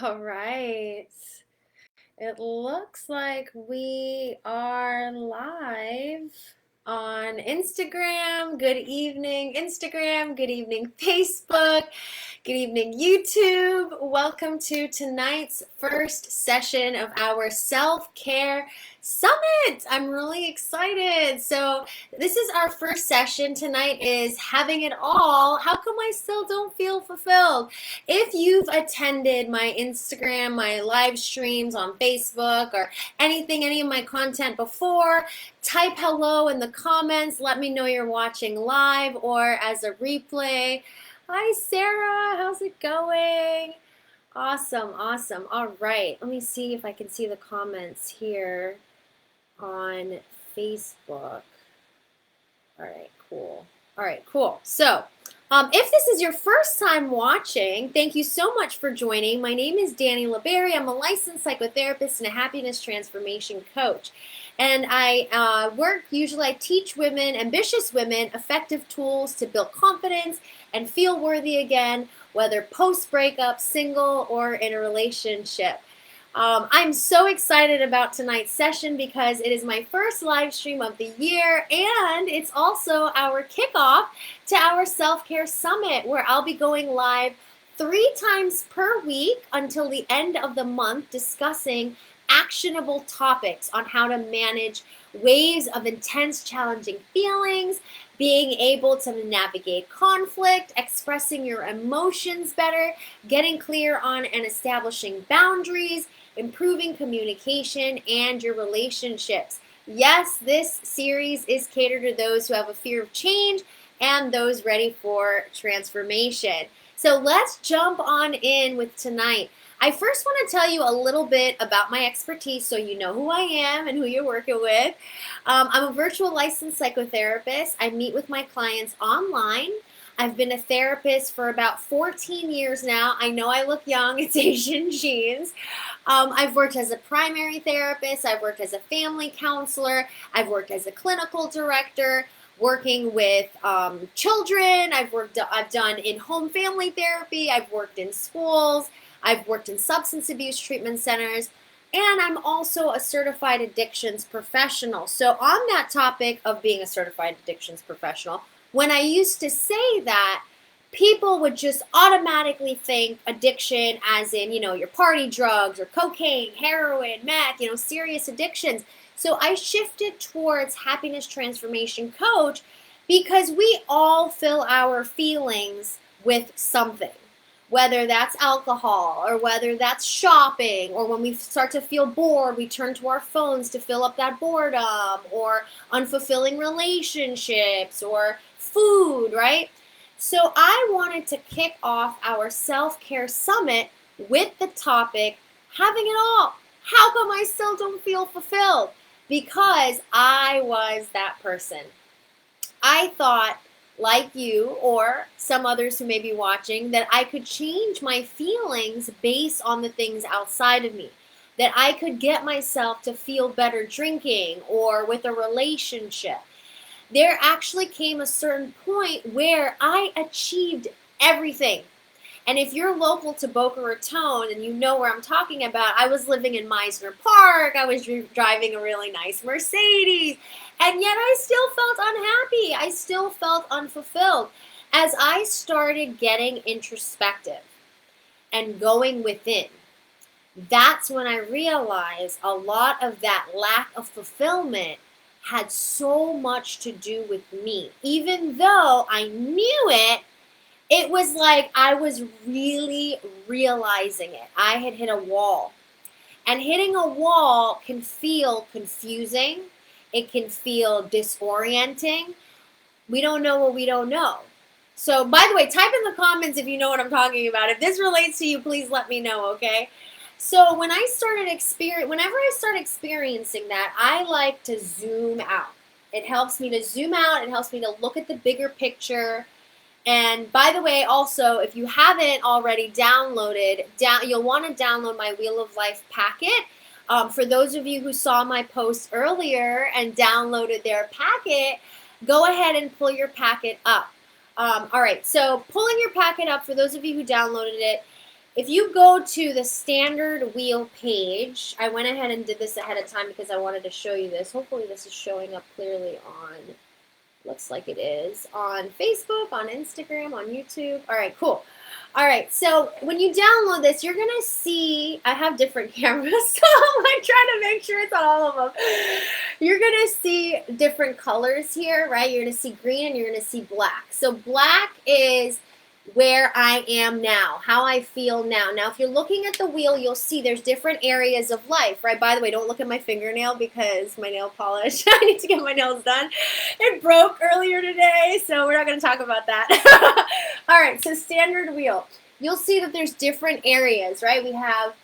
All right. It looks like we are live on Instagram. Good evening, Instagram. Good evening, Facebook. Good evening, YouTube. Welcome to tonight's first session of our self-care summit. I'm really excited. So, this is our first session. Tonight is having it all. How come I still don't feel fulfilled? If you've attended my Instagram, my live streams on Facebook, or any of my content before, type hello in the comments. Let me know you're watching live or as a replay. Hi, Sarah. How's it going? Awesome, awesome. All right. Let me see if I can see the comments here on Facebook. All right, cool. All right, cool. So, if this is your first time watching, thank you so much for joining. My name is Danny LeBerry. I'm a licensed psychotherapist and a happiness transformation coach. And I teach women, ambitious women, effective tools to build confidence and feel worthy again, whether post-breakup, single, or in a relationship. I'm so excited about tonight's session because it is my first live stream of the year, and it's also our kickoff to our self-care summit, where I'll be going live 3 times per week until the end of the month, discussing actionable topics on how to manage waves of intense, challenging feelings, being able to navigate conflict, expressing your emotions better, getting clear on and establishing boundaries, improving communication, and your relationships. Yes, this series is catered to those who have a fear of change and those ready for transformation. So let's jump on in with tonight. I first want to tell you a little bit about my expertise so you know who I am and who you're working with. I'm a virtual licensed psychotherapist. I meet with my clients online. I've been a therapist for about 14 years now. I know I look young, it's Asian genes. I've worked as a primary therapist, I've worked as a family counselor, I've worked as a clinical director, working with children. I've done in-home family therapy, I've worked in schools, I've worked in substance abuse treatment centers, and I'm also a certified addictions professional. So on that topic of being a certified addictions professional, when I used to say that, people would just automatically think addiction as in, your party drugs or cocaine, heroin, meth, serious addictions. So I shifted towards happiness transformation coach because we all fill our feelings with something. Whether that's alcohol or whether that's shopping, or when we start to feel bored, we turn to our phones to fill up that boredom, or unfulfilling relationships, or food, right? So I wanted to kick off our self-care summit with the topic, having it all. How come I still don't feel fulfilled? Because I was that person. I thought, like you or some others who may be watching, that I could change my feelings based on the things outside of me. That I could get myself to feel better drinking or with a relationship. There actually came a certain point where I achieved everything. And if you're local to Boca Raton and you know where I'm talking about, I was living in Meisner Park, I was driving a really nice Mercedes, and yet I still felt unhappy. I still felt unfulfilled. As I started getting introspective and going within, that's when I realized a lot of that lack of fulfillment had so much to do with me. Even though I knew it, it was like I was really realizing it. I had hit a wall. And hitting a wall can feel confusing. It can feel disorienting. We don't know what we don't know. So, by the way, type in the comments if you know what I'm talking about. If this relates to you, please let me know, okay? So, whenever I start experiencing that, I like to zoom out. It helps me to zoom out. It helps me to look at the bigger picture. And by the way, also, if you haven't already downloaded, you'll want to download my Wheel of Life packet. For those of you who saw my post earlier and downloaded their packet, go ahead and pull your packet up. All right, so pulling your packet up, for those of you who downloaded it, if you go to the standard wheel page, I went ahead and did this ahead of time because I wanted to show you this. Hopefully this is showing up clearly on, looks like it is, on Facebook, on Instagram, on YouTube. All right, cool. All right, so when you download this, you're gonna see, I have different cameras, so I'm like trying to make sure it's on all of them. You're gonna see different colors here, right? You're gonna see green and you're gonna see black. So black is where I am now, how I feel now. Now, if you're looking at the wheel, you'll see there's different areas of life, right? By the way, don't look at my fingernail because my nail polish, I need to get my nails done. It broke earlier today, so we're not going to talk about that. All right, so standard wheel. You'll see that there's different areas, right? We have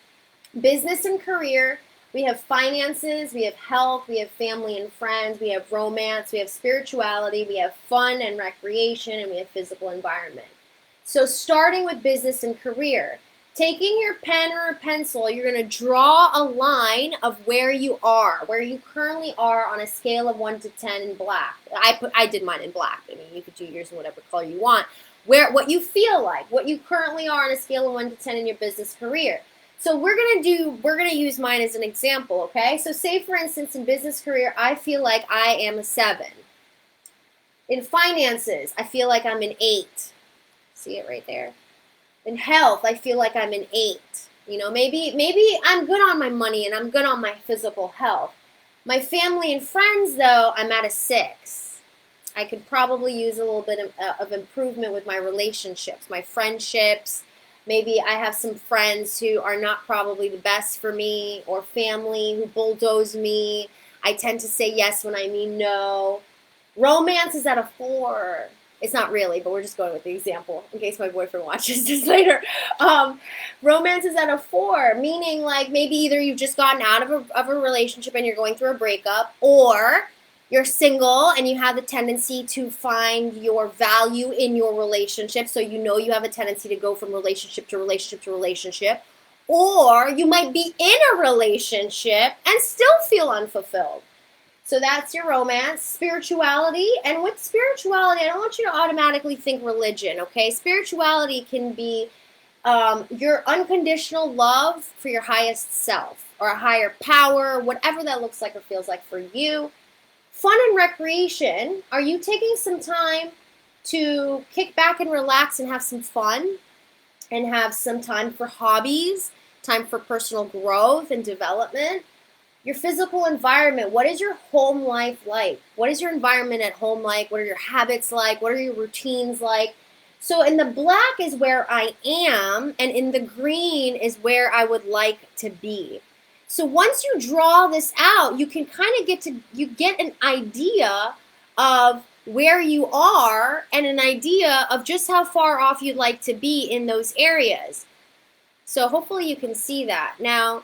business and career, we have finances, we have health, we have family and friends, we have romance, we have spirituality, we have fun and recreation, and we have physical environment. So starting with business and career, taking your pen or a pencil, you're going to draw a line of where you are, where you currently are on a scale of 1 to 10 in black. I did mine in black. I mean, you could do yours in whatever color you want. What you feel like, what you currently are on a scale of 1 to 10 in your business career. So we're going to use mine as an example, okay? So say, for instance, in business career, I feel like I am a 7. In finances, I feel like I'm an 8. See it right there. In health, I feel like I'm an 8. You know, maybe I'm good on my money and I'm good on my physical health. My family and friends, though, I'm at a 6. I could probably use a little bit of improvement with my relationships, my friendships. Maybe I have some friends who are not probably the best for me, or family who bulldoze me. I tend to say yes when I mean no. Romance is at a 4. It's not really, but we're just going with the example in case my boyfriend watches this later. Romance is at a 4, meaning like maybe either you've just gotten out of a relationship and you're going through a breakup, or you're single and you have the tendency to find your value in your relationship. So you know you have a tendency to go from relationship to relationship to relationship. Or you might be in a relationship and still feel unfulfilled. So that's your romance. Spirituality, and with spirituality, I don't want you to automatically think religion, okay? Spirituality can be your unconditional love for your highest self, or a higher power, whatever that looks like or feels like for you. Fun and recreation, are you taking some time to kick back and relax and have some fun, and have some time for hobbies, time for personal growth and development? Your physical environment, what is your home life like? What is your environment at home like? What are your habits like? What are your routines like? So in the black is where I am, and in the green is where I would like to be. So once you draw this out, you can kind of get an idea of where you are, and an idea of just how far off you'd like to be in those areas. So hopefully you can see that. Now,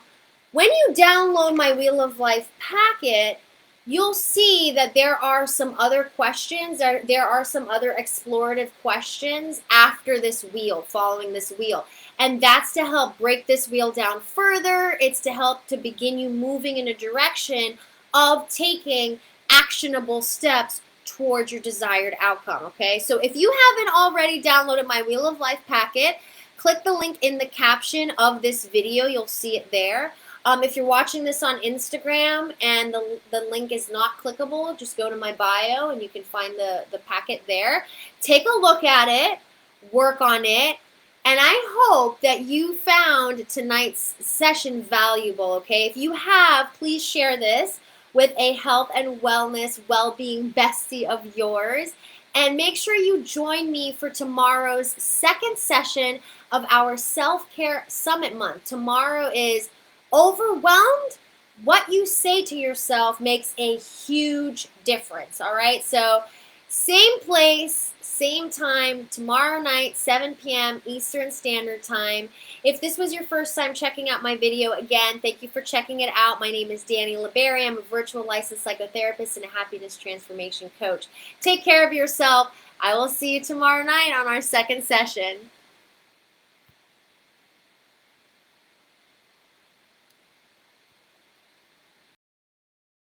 when you download my Wheel of Life packet, you'll see that there are some other questions, there are some other explorative questions after this wheel, following this wheel. And that's to help break this wheel down further. It's to help to begin you moving in a direction of taking actionable steps towards your desired outcome, okay? So if you haven't already downloaded my Wheel of Life packet, click the link in the caption of this video. You'll see it there. If you're watching this on Instagram and the link is not clickable, just go to my bio and you can find the packet there. Take a look at it, work on it, and I hope that you found tonight's session valuable, okay? If you have, please share this with a health and wellness, well-being bestie of yours. And make sure you join me for tomorrow's second session of our Self-Care Summit Month. Tomorrow is Overwhelmed. What you say to yourself makes a huge difference, all right? So same place, same time, tomorrow night, 7 p.m. Eastern Standard Time. If this was your first time checking out my video, again, thank you for checking it out. My name is Danny LeBerry. I'm a virtual licensed psychotherapist and a happiness transformation coach. Take care of yourself. I will see you tomorrow night on our second session.